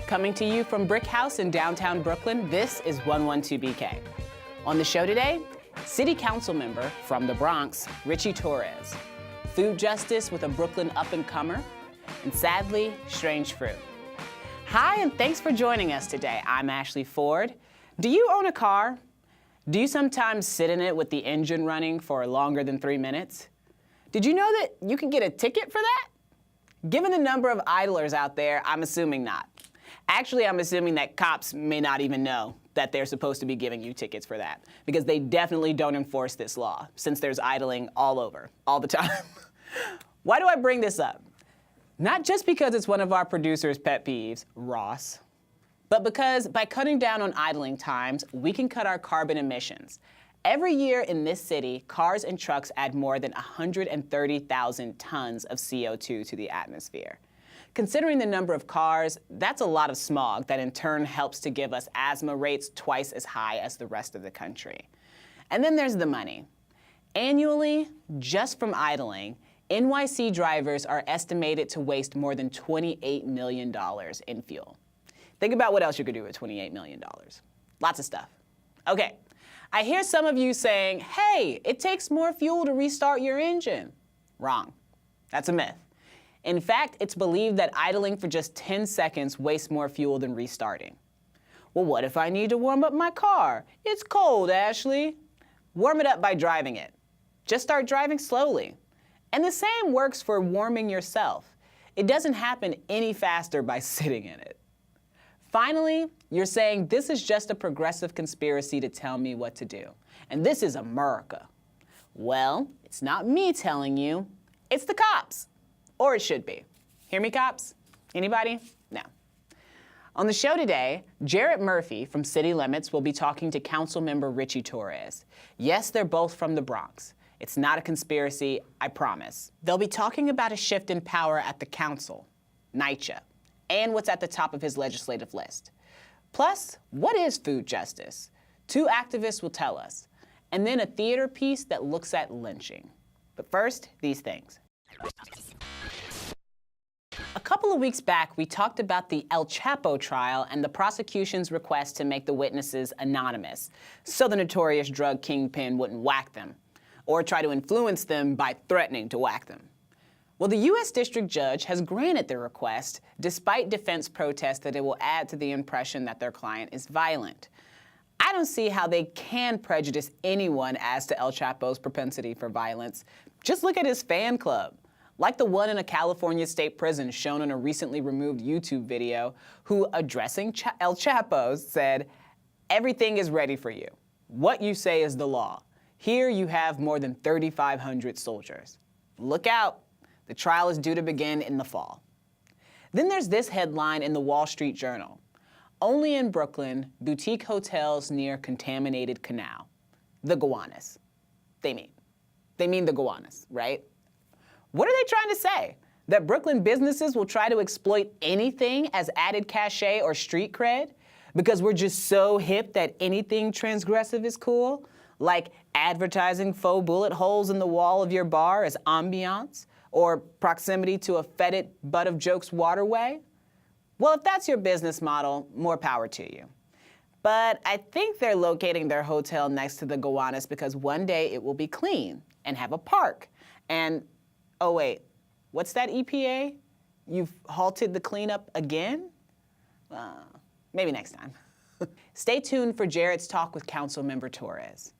Coming to you from Brick House in downtown Brooklyn, this is 112BK. On the show today, City Council member from the Bronx, Richie Torres, food justice with a Brooklyn up-and-comer, and sadly, strange fruit. Hi, and thanks for joining us today. I'm Ashley Ford. Do you own a car? Do you sometimes sit in it with the engine running for longer than 3 minutes? Did you know that you can get a ticket for that? Given the number of idlers out there, I'm assuming not. Actually, I'm assuming that cops may not even know that they're supposed to be giving you tickets for that, because they definitely don't enforce this law, since there's idling all over, all the time. Why do I bring this up? Not just because it's one of our producer's pet peeves, Ross, but because by cutting down on idling times, we can cut our carbon emissions. Every year in this city, cars and trucks add more than 130,000 tons of CO2 to the atmosphere. Considering the number of cars, that's a lot of smog that in turn helps to give us asthma rates twice as high as the rest of the country. And then there's the money. Annually, just from idling, NYC drivers are estimated to waste more than $28 million in fuel. Think about what else you could do with $28 million. Lots of stuff. Okay, I hear some of you saying, hey, it takes more fuel to restart your engine. Wrong. That's a myth. In fact, it's believed that idling for just 10 seconds wastes more fuel than restarting. Well, what if I need to warm up my car? It's cold, Ashley. Warm it up by driving it. Just start driving slowly. And the same works for warming yourself. It doesn't happen any faster by sitting in it. Finally, you're saying this is just a progressive conspiracy to tell me what to do. And this is America. Well, it's not me telling you, it's the cops. Or it should be. Hear me, cops? Anybody? No. On the show today, Jarrett Murphy from City Limits will be talking to Councilmember Richie Torres. Yes, they're both from the Bronx. It's not a conspiracy, I promise. They'll be talking about a shift in power at the council, NYCHA, and what's at the top of his legislative list. Plus, what is food justice? 2 activists will tell us. And then a theater piece that looks at lynching. But first, these things. A couple of weeks back, we talked about the El Chapo trial and the prosecution's request to make the witnesses anonymous, so the notorious drug kingpin wouldn't whack them, or try to influence them by threatening to whack them. Well, the U.S. District Judge has granted the request, despite defense protests that it will add to the impression that their client is violent. I don't see how they can prejudice anyone as to El Chapo's propensity for violence. Just look at his fan club. Like the one in a California state prison shown in a recently removed YouTube video, who, addressing El Chapo, said, "Everything is ready for you. What you say is the law. Here you have more than 3,500 soldiers. Look out. The trial is due to begin in the fall." Then there's this headline in the Wall Street Journal. Only in Brooklyn, boutique hotels near contaminated canal. The Gowanus. They mean the Gowanus, right? What are they trying to say? That Brooklyn businesses will try to exploit anything as added cachet or street cred? Because we're just so hip that anything transgressive is cool? Like advertising faux bullet holes in the wall of your bar as ambiance? Or proximity to a fetid butt of jokes waterway? Well, if that's your business model, more power to you. But I think they're locating their hotel next to the Gowanus because one day it will be clean and have a park. And, oh wait, what's that, EPA? You've halted the cleanup again? Maybe next time. Stay tuned for Jarrett's talk with Councilmember Torres.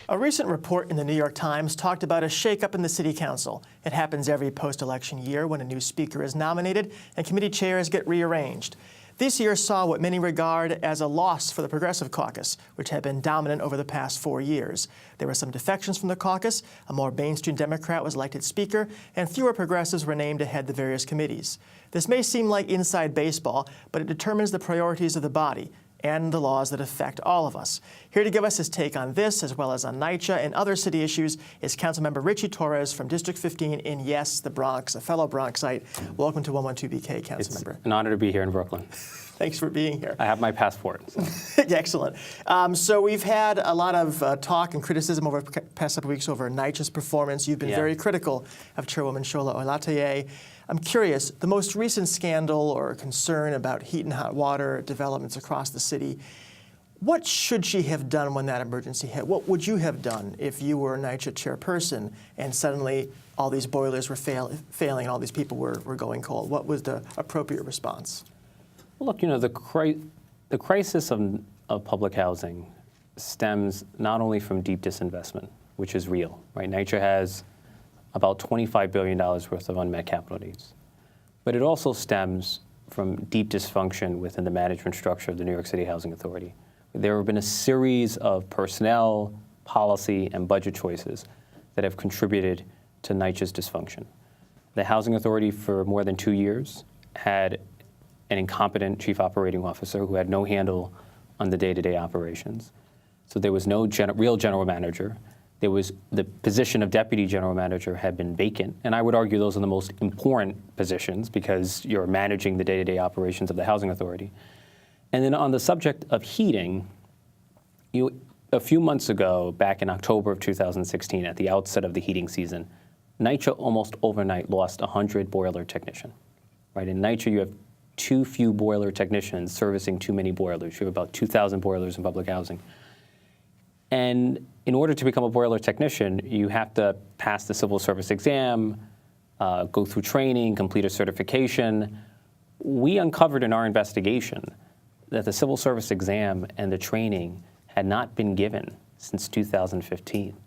A recent report in the New York Times talked about a shakeup in the City Council. It happens every post-election year when a new speaker is nominated and committee chairs get rearranged. This year saw what many regard as a loss for the Progressive Caucus, which had been dominant over the past 4 years. There were some defections from the caucus, a more mainstream Democrat was elected speaker, and fewer progressives were named to head the various committees. This may seem like inside baseball, but it determines the priorities of the body and the laws that affect all of us. Here to give us his take on this, as well as on NYCHA and other city issues, is Councilmember Richie Torres from District 15 in, yes, the Bronx, a fellow Bronxite. Welcome to 112BK, Councilmember. It's an honor to be here in Brooklyn. Thanks for being here. I have my passport. So. Excellent. So we've had a lot of talk and criticism over the past couple weeks over NYCHA's performance. You've been very critical of Chairwoman Shola Olatoye. I'm curious, the most recent scandal or concern about heat and hot water developments across the city, what should she have done when that emergency hit? What would you have done if you were a NYCHA chairperson and suddenly all these boilers were failing and all these people were going cold? What was the appropriate response? Well, look, the crisis of public housing stems not only from deep disinvestment, which is real, right? NYCHA has about $25 billion worth of unmet capital needs. But it also stems from deep dysfunction within the management structure of the New York City Housing Authority. There have been a series of personnel, policy, and budget choices that have contributed to NYCHA's dysfunction. The Housing Authority for more than 2 years had an incompetent chief operating officer who had no handle on the day-to-day operations. So there was no real general manager. There was the position of deputy general manager had been vacant. And I would argue those are the most important positions because you're managing the day-to-day operations of the Housing Authority. And then on the subject of heating, a few months ago, back in October of 2016, at the outset of the heating season, NYCHA almost overnight lost 100 boiler technicians. Right? In NYCHA, you have too few boiler technicians servicing too many boilers. You have about 2,000 boilers in public housing. And in order to become a boiler technician, you have to pass the civil service exam, go through training, complete a certification. We uncovered in our investigation that the civil service exam and the training had not been given since 2015.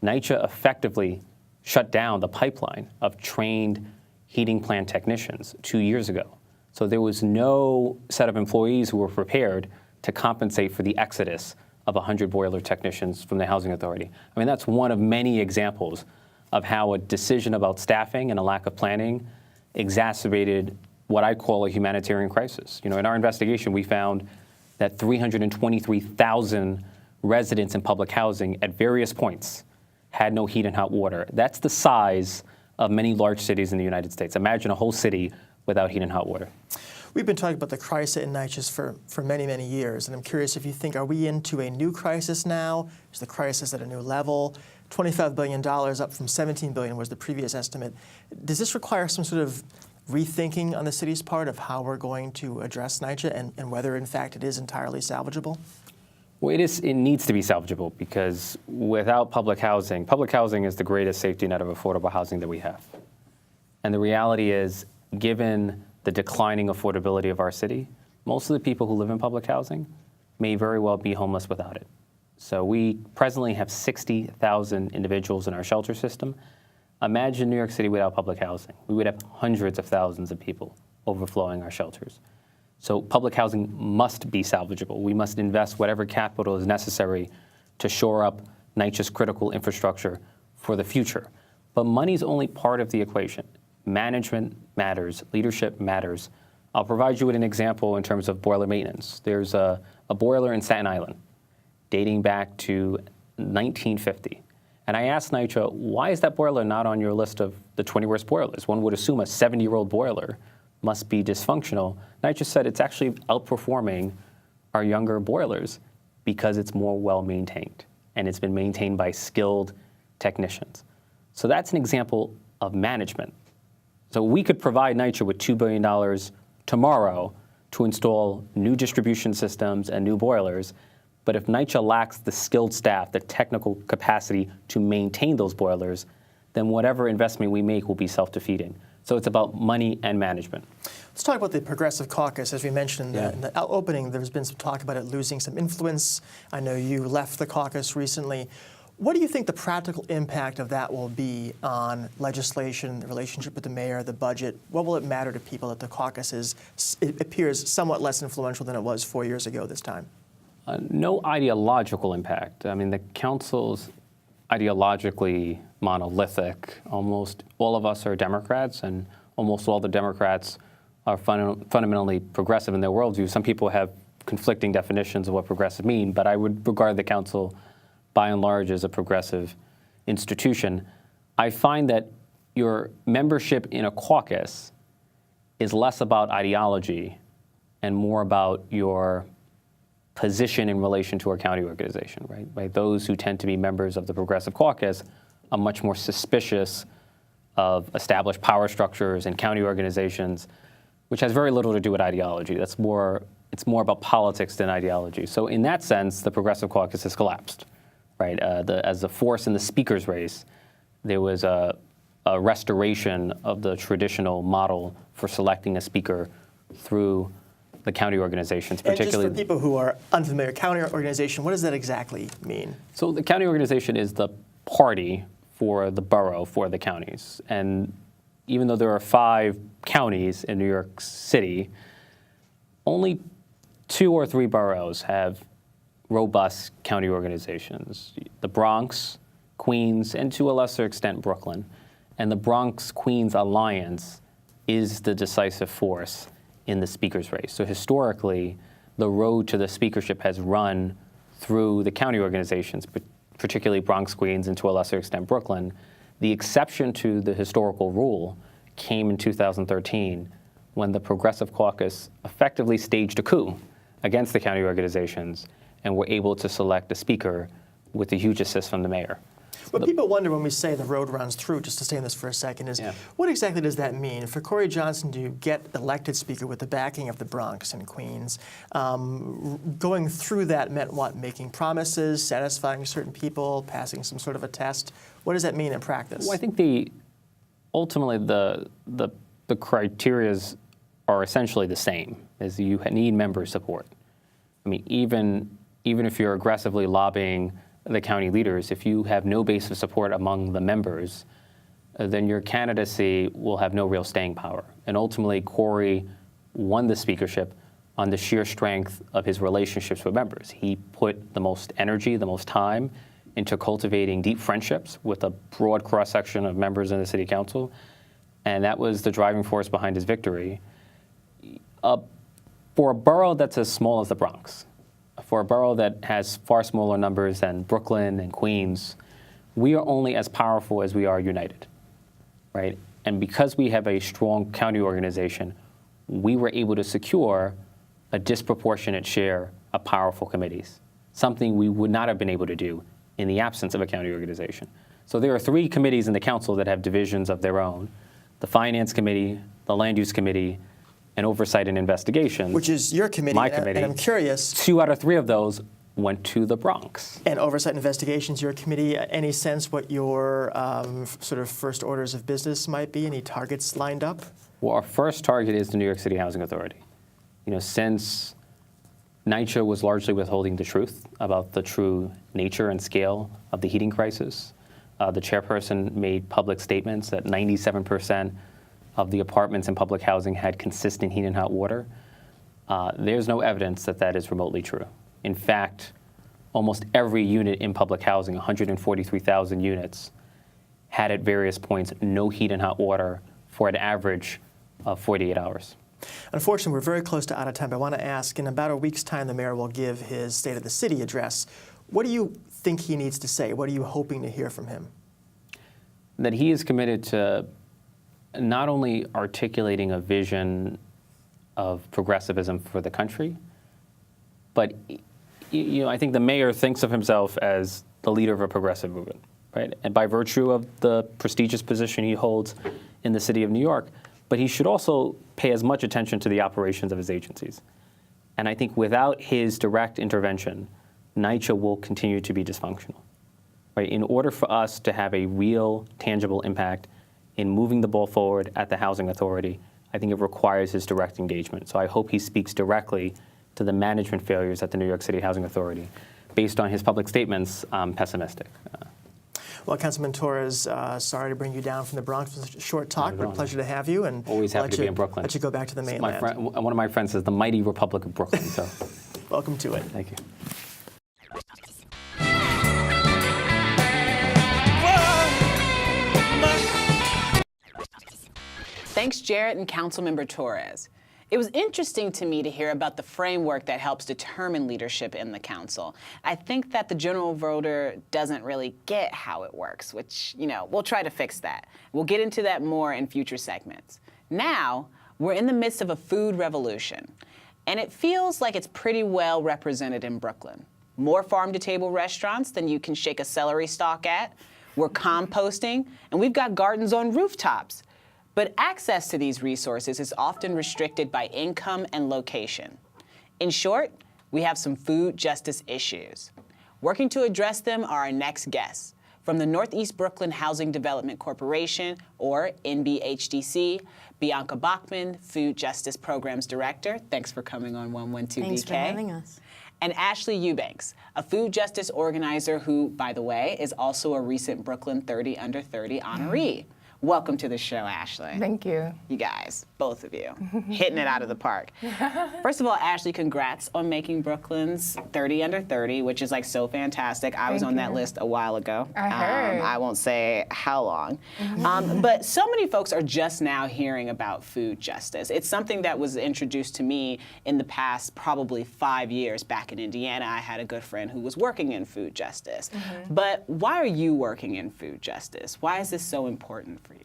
NYCHA effectively shut down the pipeline of trained heating plant technicians 2 years ago. So there was no set of employees who were prepared to compensate for the exodus of 100 boiler technicians from the Housing Authority. I mean, that's one of many examples of how a decision about staffing and a lack of planning exacerbated what I call a humanitarian crisis. In our investigation, we found that 323,000 residents in public housing at various points had no heat and hot water. That's the size of many large cities in the United States. Imagine a whole city without heat and hot water. We've been talking about the crisis in NYCHA for many, many years, and I'm curious if you think, are we into a new crisis now? Is the crisis at a new level? $25 billion up from $17 billion was the previous estimate. Does this require some sort of rethinking on the city's part of how we're going to address NYCHA and whether, in fact, it is entirely salvageable? Well, it needs to be salvageable because without public housing is the greatest safety net of affordable housing that we have. And the reality is, given the declining affordability of our city, most of the people who live in public housing may very well be homeless without it. So we presently have 60,000 individuals in our shelter system. Imagine New York City without public housing. We would have hundreds of thousands of people overflowing our shelters. So public housing must be salvageable. We must invest whatever capital is necessary to shore up NYCHA's critical infrastructure for the future. But money's only part of the equation. Management matters, leadership matters. I'll provide you with an example in terms of boiler maintenance. There's a boiler in Staten Island dating back to 1950. And I asked NYCHA, why is that boiler not on your list of the 20 worst boilers? One would assume a 70-year-old boiler must be dysfunctional. NYCHA said it's actually outperforming our younger boilers because it's more well-maintained, and it's been maintained by skilled technicians. So that's an example of management. So we could provide NYCHA with $2 billion tomorrow to install new distribution systems and new boilers. But if NYCHA lacks the skilled staff, the technical capacity to maintain those boilers, then whatever investment we make will be self-defeating. So it's about money and management. Let's talk about the Progressive Caucus. As we mentioned in the opening, there's been some talk about it losing some influence. I know you left the caucus recently. What do you think the practical impact of that will be on legislation, the relationship with the mayor, the budget? What will it matter to people that the caucus it appears somewhat less influential than it was 4 years ago this time? No ideological impact. I mean, the council's ideologically monolithic. Almost all of us are Democrats, and almost all the Democrats are fundamentally progressive in their worldview. Some people have conflicting definitions of what progressive mean, but I would regard the council by and large as a progressive institution. I find that your membership in a caucus is less about ideology and more about your position in relation to our county organization, right? By those who tend to be members of the Progressive Caucus are much more suspicious of established power structures and county organizations, which has very little to do with ideology. It's more about politics than ideology. So in that sense, the Progressive Caucus has collapsed, right? As a force in the speaker's race, there was a restoration of the traditional model for selecting a speaker through the county organizations, particularly. And just for people who are unfamiliar, county organization, what does that exactly mean? So the county organization is the party for the borough, for the counties. And even though there are 5 counties in New York City, only 2 or 3 boroughs have robust county organizations. The Bronx, Queens, and to a lesser extent, Brooklyn. And the Bronx-Queens alliance is the decisive force in the speaker's race. So historically, the road to the speakership has run through the county organizations, particularly Bronx, Queens, and to a lesser extent, Brooklyn. The exception to the historical rule came in 2013 when the Progressive Caucus effectively staged a coup against the county organizations and were able to select a speaker with a huge assist from the mayor. What people wonder when we say the road runs through, just to stay on this for a second, is what exactly does that mean? For Corey Johnson to get elected speaker with the backing of the Bronx and Queens, going through that meant what? Making promises, satisfying certain people, passing some sort of a test? What does that mean in practice? Well, I think ultimately the criterias are essentially the same, as you need member support. I mean, even if you're aggressively lobbying the county leaders, if you have no base of support among the members, then your candidacy will have no real staying power. And ultimately, Corey won the speakership on the sheer strength of his relationships with members. He put the most energy, the most time into cultivating deep friendships with a broad cross-section of members in the city council, and that was the driving force behind his victory. For a borough that's as small as the Bronx, for a borough that has far smaller numbers than Brooklyn and Queens, we are only as powerful as we are united, right? And because we have a strong county organization, we were able to secure a disproportionate share of powerful committees, something we would not have been able to do in the absence of a county organization. So there are 3 committees in the council that have divisions of their own: the Finance Committee, the Land Use Committee, and Oversight and Investigations. Which is your committee. My committee. And I'm curious. 2 out of 3 of those went to the Bronx. And Oversight and Investigations, your committee, any sense what your sort of first orders of business might be? Any targets lined up? Well, our first target is the New York City Housing Authority. You know, since NYCHA was largely withholding the truth about the true nature and scale of the heating crisis, the chairperson made public statements that 97% of the apartments in public housing had consistent heat and hot water. There's no evidence that that is remotely true. In fact, almost every unit in public housing, 143,000 units, had at various points no heat and hot water for an average of 48 hours. Unfortunately, we're very close to out of time. I want to ask, in about a week's time, the mayor will give his State of the City address. What do you think he needs to say? What are you hoping to hear from him? That he is committed to not only articulating a vision of progressivism for the country, but I think the mayor thinks of himself as the leader of a progressive movement, right? And by virtue of the prestigious position he holds in the city of New York, but he should also pay as much attention to the operations of his agencies. And I think without his direct intervention, NYCHA will continue to be dysfunctional, right? In order for us to have a real, tangible impact in moving the ball forward at the Housing Authority, I think it requires his direct engagement. So I hope he speaks directly to the management failures at the New York City Housing Authority. Based on his public statements, I'm pessimistic. Well, Councilman Torres, sorry to bring you down from the Bronx. It was a short talk, but a pleasure to have you. And always happy to be in Brooklyn. Let you go back to the mainland. One of my friends says the mighty Republic of Brooklyn. So, welcome to it. Thank you. Thanks, Jarrett and Councilmember Torres. It was interesting to me to hear about the framework that helps determine leadership in the council. I think that the general voter doesn't really get how it works, which, we'll try to fix that. We'll get into that more in future segments. Now, we're in the midst of a food revolution. and it feels like it's pretty well represented in Brooklyn. More farm-to-table restaurants than you can shake a celery stalk at. We're composting, and we've got gardens on rooftops. But access to these resources is often restricted by income and location. In short, we have some food justice issues. Working to address them are our next guests. From the Northeast Brooklyn Housing Development Corporation, or NBHDC, Bianca Bachman, Food Justice Programs Director. Thanks for coming on 112BK. Thanks for having us. And Ashley Eubanks, a food justice organizer who, by the way, is also a recent Brooklyn 30 Under 30 honoree. Welcome to the show, Ashley. Thank you. You guys, both of you, hitting it out of the park. First of all, Ashley, congrats on making Brooklyn's 30 Under 30, which is like so fantastic. I was on that list a while ago. I heard. I won't say how long. But so many folks are just now hearing about food justice. It's something that was introduced to me in the past probably 5 years. Back in Indiana, I had a good friend who was working in food justice. But why are you working in food justice? Why is this so important for you?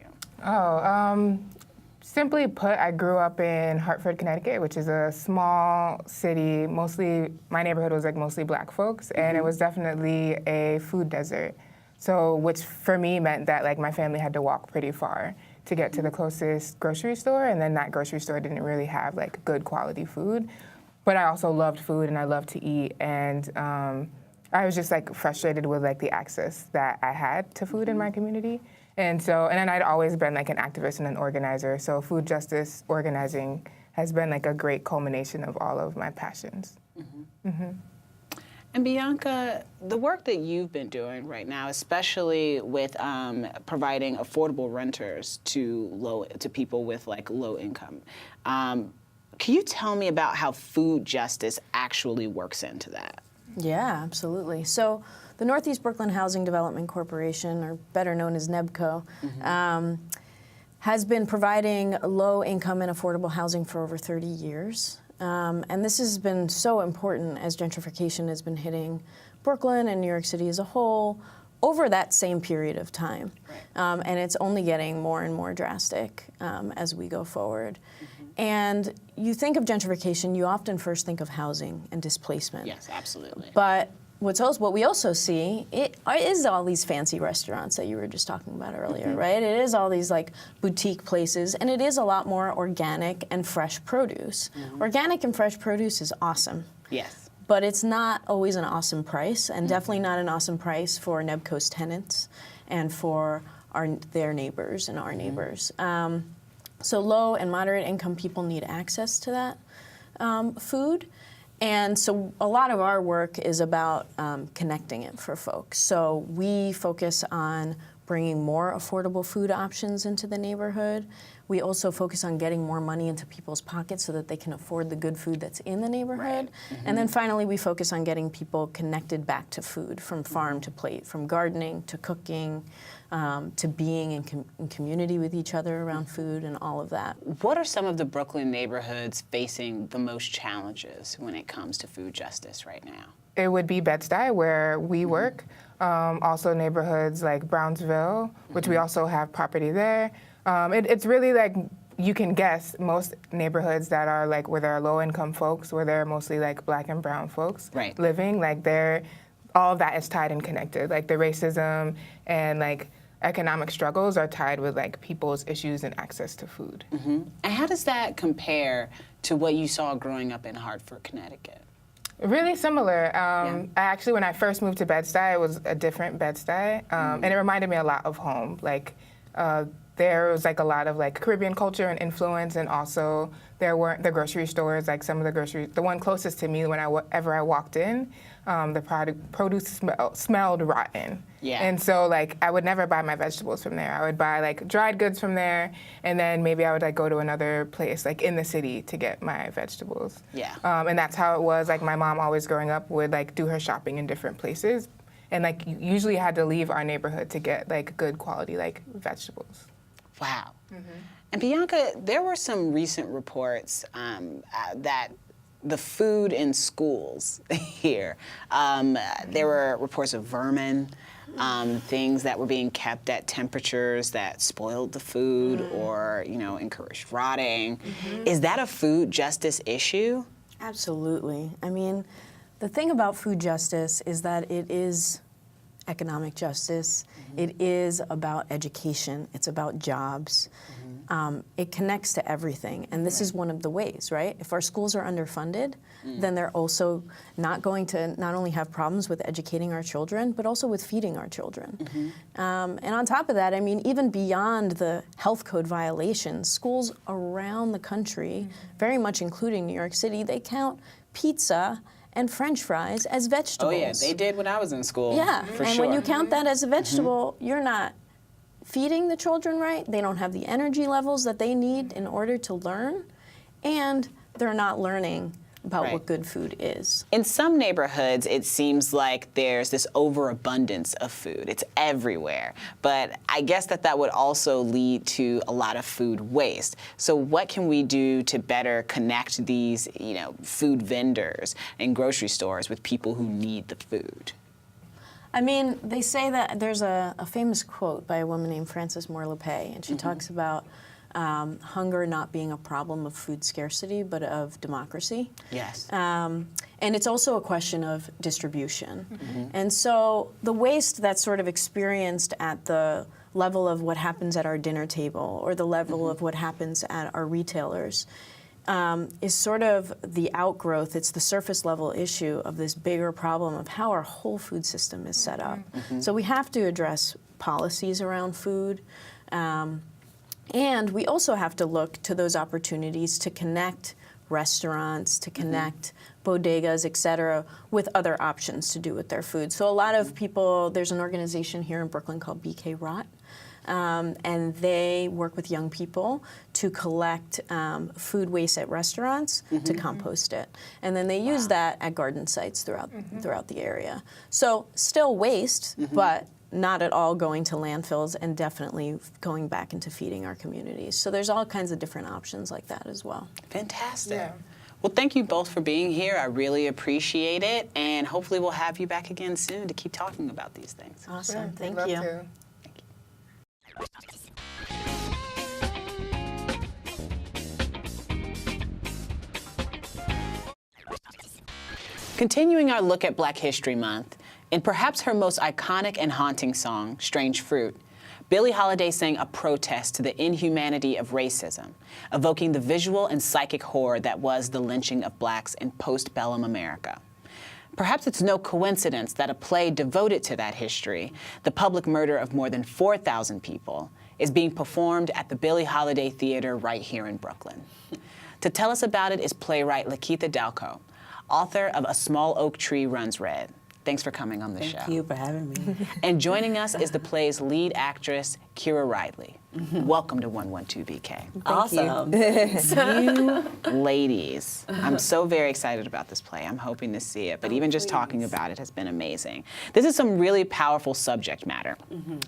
Simply put, I grew up in Hartford, Connecticut, which is a small city. Mostly, my neighborhood was like mostly black folks, and it was definitely a food desert. So, which for me meant that like my family had to walk pretty far to get to the closest grocery store, and then that grocery store didn't really have like good quality food. But I also loved food and I loved to eat, and I was just like frustrated with like the access that I had to food in my community. And then I'd always been like an activist and an organizer. So food justice organizing has been like a great culmination of all of my passions. And Bianca, the work that you've been doing right now, especially with providing affordable renters to people with like low income, can you tell me about how food justice actually works into that? Yeah, absolutely. So the Northeast Brooklyn Housing Development Corporation, or better known as NEBCO, has been providing low-income and affordable housing for over 30 years. And this has been so important as gentrification has been hitting Brooklyn and New York City as a whole over that same period of time. Right. And it's only getting more and more drastic as we go forward. And you think of gentrification, you often first think of housing and displacement. Yes, absolutely. But what we also see is all these fancy restaurants that you were just talking about earlier, right? It is all these like boutique places, and it is a lot more organic and fresh produce. Organic and fresh produce is awesome. Yes. But it's not always an awesome price, and definitely not an awesome price for NEBCO's tenants and for their neighbors and our neighbors. So low and moderate income people need access to that food. And so a lot of our work is about connecting it for folks. So we focus on bringing more affordable food options into the neighborhood. We also focus on getting more money into people's pockets so that they can afford the good food that's in the neighborhood. Right. And then finally, we focus on getting people connected back to food, from farm to plate, from gardening to cooking, to being in community with each other around food and all of that. What are some of the Brooklyn neighborhoods facing the most challenges when it comes to food justice right now? It would be Bed-Stuy, where we work. Also neighborhoods like Brownsville, which we also have property there. It's really like, you can guess, most neighborhoods that are like where there are low-income folks, where there are mostly like black and brown folks living, like all of that is tied and connected. Like the racism and like economic struggles are tied with like people's issues and access to food. And how does that compare to what you saw growing up in Hartford, Connecticut? Really similar. Actually, when I first moved to Bed-Stuy, it was a different Bed-Stuy, and it reminded me a lot of home. Like there was like a lot of like Caribbean culture and influence, and also there weren't the grocery stores, like some of the one closest to me whenever I walked in, the produce smelled rotten. Yeah. And so like I would never buy my vegetables from there. I would buy like dried goods from there, and then maybe I would like go to another place like in the city to get my vegetables. Yeah. And that's how it was. Like my mom always growing up would like do her shopping in different places, and like usually had to leave our neighborhood to get like good quality like vegetables. Wow. And Bianca, there were some recent reports that the food in schools here, there were reports of vermin, things that were being kept at temperatures that spoiled the food or, encouraged rotting. Is that a food justice issue? Absolutely. I mean, the thing about food justice is that it is economic justice. It is about education. It's about jobs. It connects to everything. And this is one of the ways, right? If our schools are underfunded, then they're also not going to not only have problems with educating our children, but also with feeding our children. And on top of that, I mean, even beyond the health code violations, schools around the country, very much including New York City, they count pizza and French fries as vegetables. Oh yeah, they did when I was in school. Yeah, for and sure. when you count that as a vegetable, you're not feeding the children right. They don't have the energy levels that they need in order to learn, and they're not learning about Right. what good food is. In some neighborhoods, it seems like there's this overabundance of food. It's everywhere. But I guess that would also lead to a lot of food waste. So what can we do to better connect these, food vendors and grocery stores with people who need the food? I mean, they say that there's a famous quote by a woman named Frances Moore Lappé, and she talks about hunger not being a problem of food scarcity, but of democracy. Yes. And it's also a question of distribution. And so the waste that's sort of experienced at the level of what happens at our dinner table or the level of what happens at our retailers is sort of the outgrowth, it's the surface level issue of this bigger problem of how our whole food system is set up. So we have to address policies around food. And we also have to look to those opportunities to connect restaurants, to connect bodegas, et cetera, with other options to do with their food. So a lot of people, there's an organization here in Brooklyn called BK Rot, and they work with young people to collect food waste at restaurants to compost it. And then they use that at garden sites throughout the area. So still waste, but not at all going to landfills, and definitely going back into feeding our communities. So there's all kinds of different options like that as well. Fantastic. Yeah. Well, thank you both for being here. I really appreciate it. And hopefully we'll have you back again soon to keep talking about these things. Awesome, We'd thank love you. to. Continuing our look at Black History Month, in perhaps her most iconic and haunting song, Strange Fruit, Billie Holiday sang a protest to the inhumanity of racism, evoking the visual and psychic horror that was the lynching of blacks in postbellum America. Perhaps it's no coincidence that a play devoted to that history, the public murder of more than 4,000 people, is being performed at the Billie Holiday Theater right here in Brooklyn. To tell us about it is playwright Lakeitha Dalcoe, author of A Small Oak Tree Runs Red. Thanks for coming on the show. Thank you for having me. And joining us is the play's lead actress, Kira Ridley. Welcome to 112BK. Awesome. You ladies, I'm so very excited about this play. I'm hoping to see it, but even just talking about it has been amazing. This is some really powerful subject matter.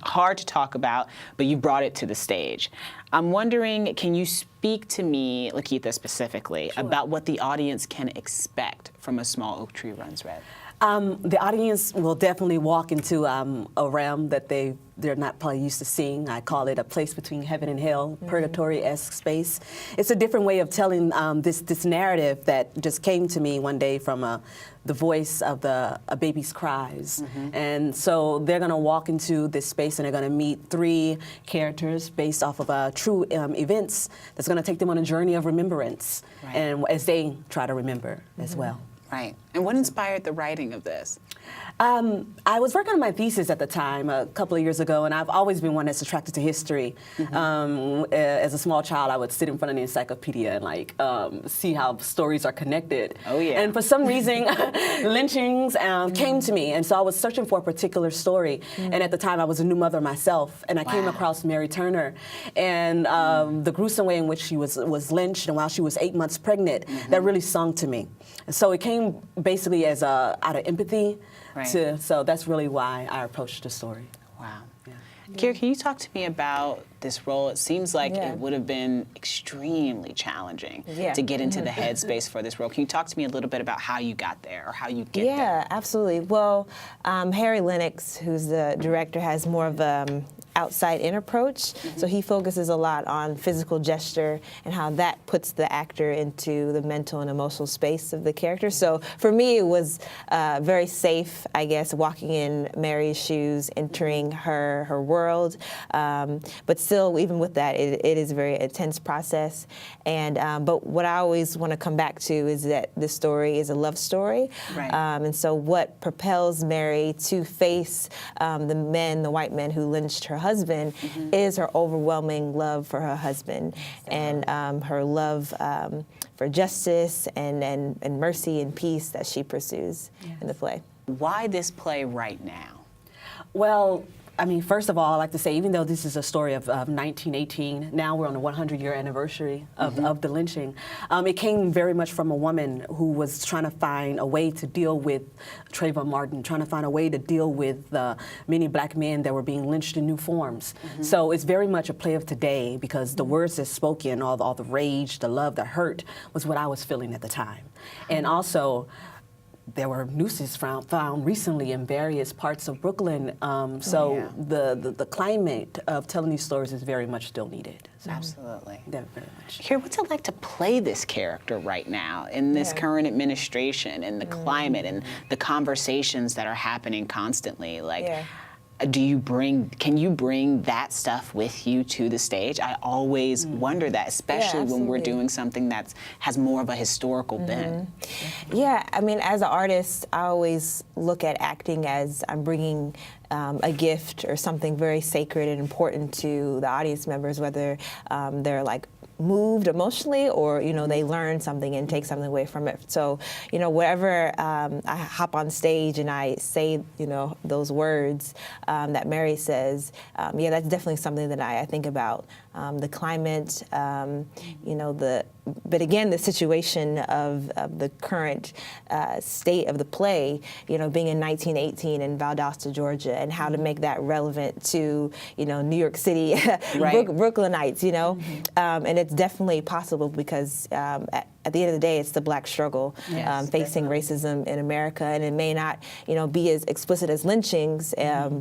Hard to talk about, but you brought it to the stage. I'm wondering, can you speak to me, Lakeitha specifically, about what the audience can expect from A Small Oak Tree Runs Red? The audience will definitely walk into a realm that they're not probably used to seeing. I call it a place between heaven and hell, purgatory-esque space. It's a different way of telling this narrative that just came to me one day from the voice of a baby's cries. And so they're going to walk into this space and they're going to meet 3 characters based off of true events that's going to take them on a journey of remembrance, and as they try to remember as well. Right. And what inspired the writing of this? I was working on my thesis at the time a couple of years ago, and I've always been one that's attracted to history. As a small child, I would sit in front of the encyclopedia and see how stories are connected. Oh, yeah. And for some reason, lynchings came to me, and so I was searching for a particular story. And at the time, I was a new mother myself, and I came across Mary Turner, and the gruesome way in which she was lynched, and while she was 8 months pregnant, that really sung to me. So it came basically as out of empathy. Right. So that's really why I approached the story. Wow. Kira, can you talk to me about this role? It seems like it would have been extremely challenging to get into the headspace for this role. Can you talk to me a little bit about how you got there or how you get there? Yeah, absolutely. Well, Harry Lennox, who's the director, has more of outside-in approach. So he focuses a lot on physical gesture and how that puts the actor into the mental and emotional space of the character. So for me, it was very safe, I guess, walking in Mary's shoes, entering her world. But still, even with that, it is a very intense process. And but what I always want to come back to is that this story is a love story. Right. And so what propels Mary to face the white men who lynched her husband is her overwhelming love for her husband and her love for justice and mercy and peace that she pursues in the play. Why this play right now? Well, I mean, first of all, I like to say, even though this is a story of 1918, now we're on the 100-year anniversary of the lynching, it came very much from a woman who was trying to find a way to deal with Trayvon Martin, trying to find a way to deal with the many black men that were being lynched in new forms. So it's very much a play of today because the words that's spoken, all the rage, the love, the hurt, was what I was feeling at the time. And also, there were nooses found recently in various parts of Brooklyn. The climate of telling these stories is very much still needed. So, Absolutely. very much. Here, what's it like to play this character right now in this current administration and the climate and the conversations that are happening constantly? Like, can you bring that stuff with you to the stage? I always wonder that, especially when we're doing something that has more of a historical bent. Yeah, I mean, as an artist, I always look at acting as I'm bringing a gift or something very sacred and important to the audience members, whether they're like moved emotionally or, they learn something and take something away from it. So, wherever I hop on stage and I say, those words that Mary says, that's definitely something that I think about. The climate, but again, the situation of the current state of the play, being in 1918 in Valdosta, Georgia, and how to make that relevant to, New York City, Brooklynites, and it's definitely possible because at the end of the day, it's the black struggle facing racism in America, and it may not, be as explicit as lynchings,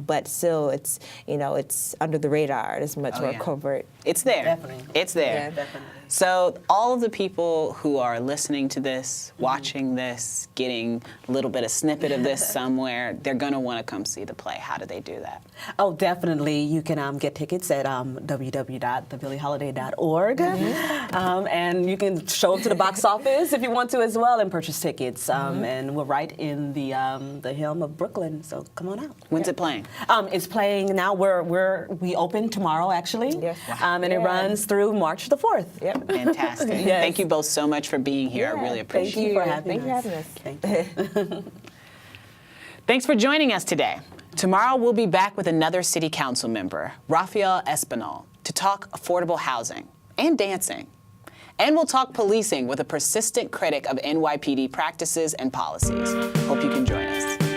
but still, it's, it's under the radar. It's much more covert. It's there. Definitely. It's there. Yeah. Definitely. So all of the people who are listening to this, watching this, getting a little bit of snippet of this somewhere, they're going to want to come see the play. How do they do that? Oh, definitely. You can get tickets at www.thebilliholiday.org. And you can show up to the box office if you want to as well and purchase tickets. And we're right in the helm of Brooklyn, so come on out. When's it playing? It's playing now. We open tomorrow, actually. Yes. And it runs through March the 4th. Yep. Fantastic. Yes. Thank you both so much for being here. I really appreciate Thank you for having us. Thank you for having us. Thanks for joining us today. Tomorrow we'll be back with another City Council member, Rafael Espinal, to talk affordable housing and dancing. And we'll talk policing with a persistent critic of NYPD practices and policies. Hope you can join us.